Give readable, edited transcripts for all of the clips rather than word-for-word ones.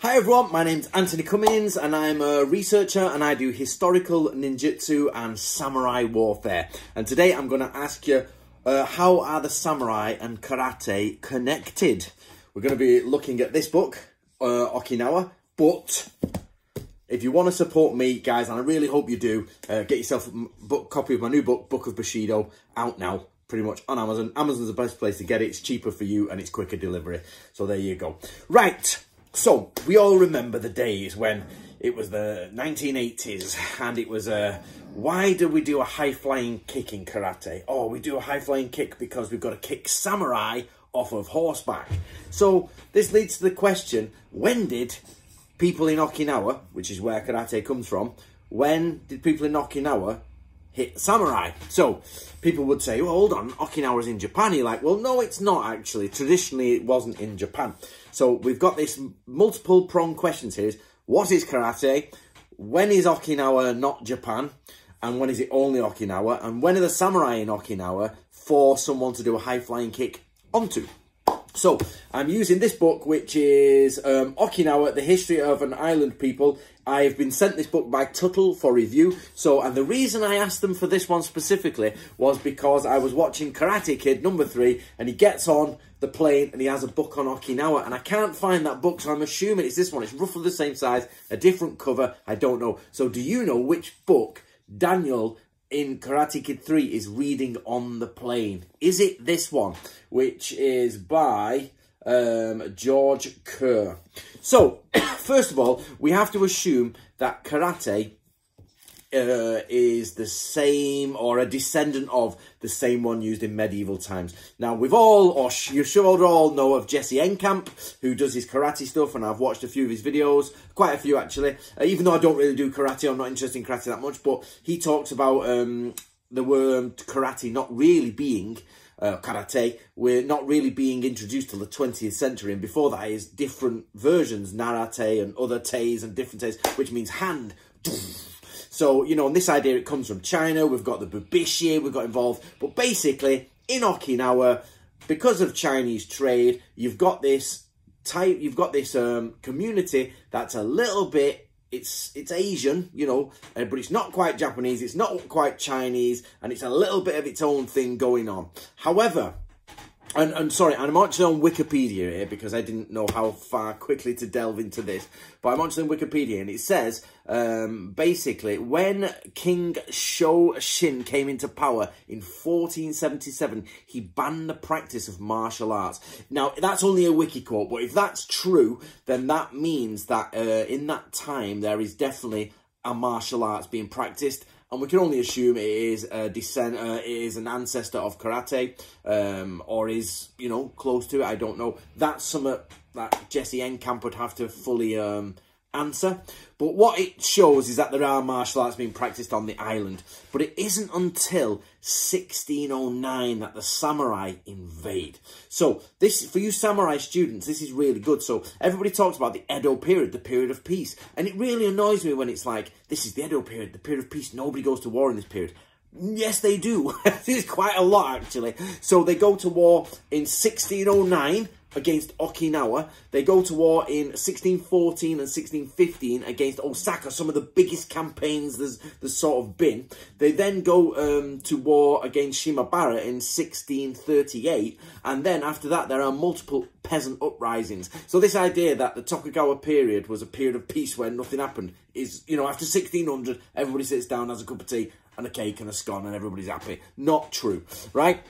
Hi everyone, my name's Anthony Cummins and I'm a researcher and I do historical ninjutsu and samurai warfare. And today I'm going to ask you, how are the samurai and karate connected? We're going to be looking at this book, Okinawa, but if you want to support me, guys, and I really hope you do, get yourself a copy of my new book, Book of Bushido, out now. Pretty much on Amazon. Amazon's the best place to get it. It's cheaper for you and it's quicker delivery. So there you go. Right. So we all remember the days when it was the 1980s and it was why do we do a high-flying kick in karate? Oh, we do a high-flying kick because we've got to kick samurai off of horseback. So this leads to the question, when did people in Okinawa, which is where karate comes from, when did people in Okinawa hit samurai? So people would say, well, hold on, Okinawa's in Japan. You're like, well, no, it's not actually. Traditionally, it wasn't in Japan. So we've got this multiple prong questions here. What is karate? When is Okinawa not Japan? And when is it only Okinawa? And when are the samurai in Okinawa for someone to do a high-flying kick onto? So I'm using this book, which is Okinawa, the History of an Island People. I've been sent this book by Tuttle for review. And the reason I asked them for this one specifically was because I was watching Karate Kid #3 and he gets on the plane and he has a book on Okinawa and I can't find that book, so I'm assuming it's this one. It's roughly the same size, a different cover, I don't know. So do you know which book Daniel in Karate Kid 3 is reading on the plane? Is it this one, which is by George Kerr? So, first of all, we have to assume that karate is the same or a descendant of the same one used in medieval times. Now, we've all, or you should all know of Jesse Enkamp, who does his karate stuff, and I've watched a few of his videos, quite a few actually, even though I don't really do karate, I'm not interested in karate that much, but he talks about the word karate not really being karate, we're not really being introduced till the 20th century, and before that is different versions, narate and other teis and different teis, which means hand. So, you know, and this idea, it comes from China. We've got the Bubishi, we've got involved. But basically, in Okinawa, because of Chinese trade, you've got this type, community that's a little bit, it's Asian, you know, but it's not quite Japanese, it's not quite Chinese, and it's a little bit of its own thing going on. However, and sorry, I'm actually on Wikipedia here because I didn't know how far quickly to delve into this. But I'm actually on Wikipedia and it says, basically, when King Shoshin came into power in 1477, he banned the practice of martial arts. Now, that's only a wiki quote, but if that's true, then that means that in that time, there is definitely a martial arts being practiced. And we can only assume it is a it is an ancestor of karate, or is, you know, close to it. I don't know. That's something that Jesse Enkamp would have to fully answer. But what it shows is that there are martial arts being practiced on the island. But it isn't until 1609 that the samurai invade. So this, for you samurai students, this is really good. So everybody talks about the Edo period, the period of peace. And it really annoys me when it's like, this is the Edo period, the period of peace. Nobody goes to war in this period. Yes, they do. There's quite a lot, actually. So they go to war in 1609 against Okinawa. They go to war in 1614 and 1615 against Osaka, some of the biggest campaigns there's sort of been. They then go to war against Shimabara in 1638, and then after that there are multiple peasant uprisings. So this idea that the Tokugawa period was a period of peace where nothing happened is, you know, after 1600 everybody sits down, has a cup of tea and a cake and a scone and everybody's happy. Not true, right?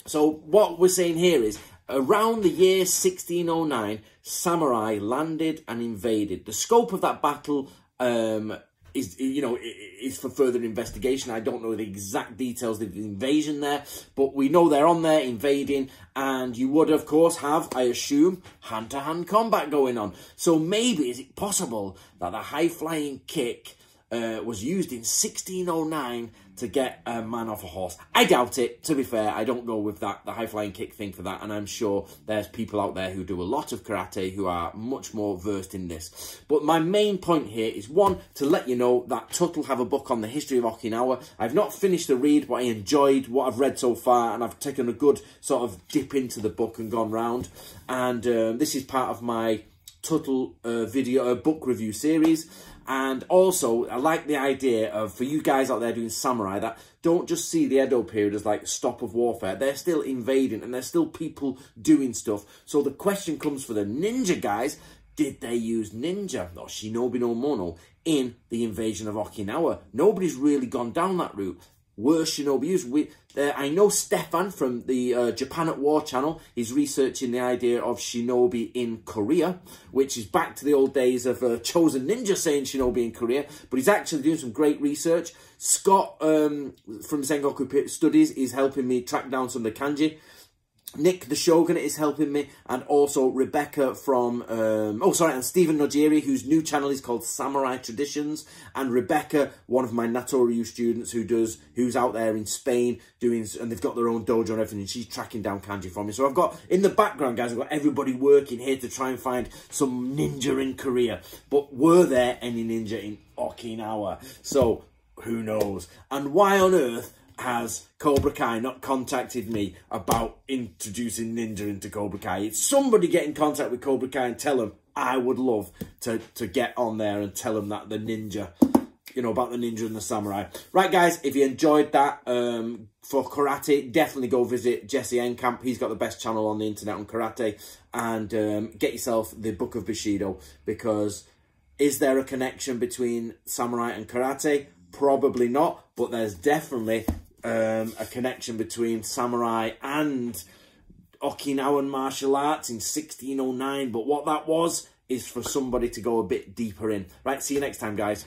So what we're saying here is, around the year 1609, samurai landed and invaded. The scope of that battle is, you know, is for further investigation. I don't know the exact details of the invasion there, but we know they're on there invading, and you would, of course, have, I assume, hand-to-hand combat going on. So maybe, is it possible that the high-flying kick was used in 1609 to get a man off a horse? I doubt it, to be fair. I don't go with that, the high-flying kick thing for that, and I'm sure there's people out there who do a lot of karate who are much more versed in this. But my main point here is, one, to let you know that Tuttle have a book on the history of Okinawa. I've not finished the read, but I enjoyed what I've read so far, and I've taken a good sort of dip into the book and gone round. And this is part of my Tuttle book review series. And also, I like the idea of, for you guys out there doing samurai, that don't just see the Edo period as like stop of warfare. They're still invading and there's still people doing stuff. So the question comes for the ninja guys, did they use ninja or shinobi no mono in the invasion of Okinawa? Nobody's really gone down that route. Were shinobi used? I know Stefan from the Japan at War channel is researching the idea of shinobi in Korea, which is back to the old days of Chosen Ninja saying shinobi in Korea, but he's actually doing some great research. Scott from Sengoku Studies is helping me track down some of the kanji. Nick the Shogun is helping me, and also Rebecca from, and Stephen Nojiri, whose new channel is called Samurai Traditions, and Rebecca, one of my Natoryu students who's out there in Spain and they've got their own dojo and everything, and she's tracking down kanji for me. So I've got, in the background, guys, I've got everybody working here to try and find some ninja in Korea. But were there any ninja in Okinawa? So, who knows? And why on earth has Cobra Kai not contacted me about introducing ninja into Cobra Kai? It's somebody get in contact with Cobra Kai and tell them I would love to get on there and tell them that the ninja, you know, about the ninja and the samurai. Right, guys, if you enjoyed that for karate, definitely go visit Jesse Enkamp. He's got the best channel on the internet on karate. And get yourself the Book of Bushido, because is there a connection between samurai and karate? Probably not, but there's definitely a connection between samurai and Okinawan martial arts in 1609. But what that was is for somebody to go a bit deeper in. Right, see you next time, guys.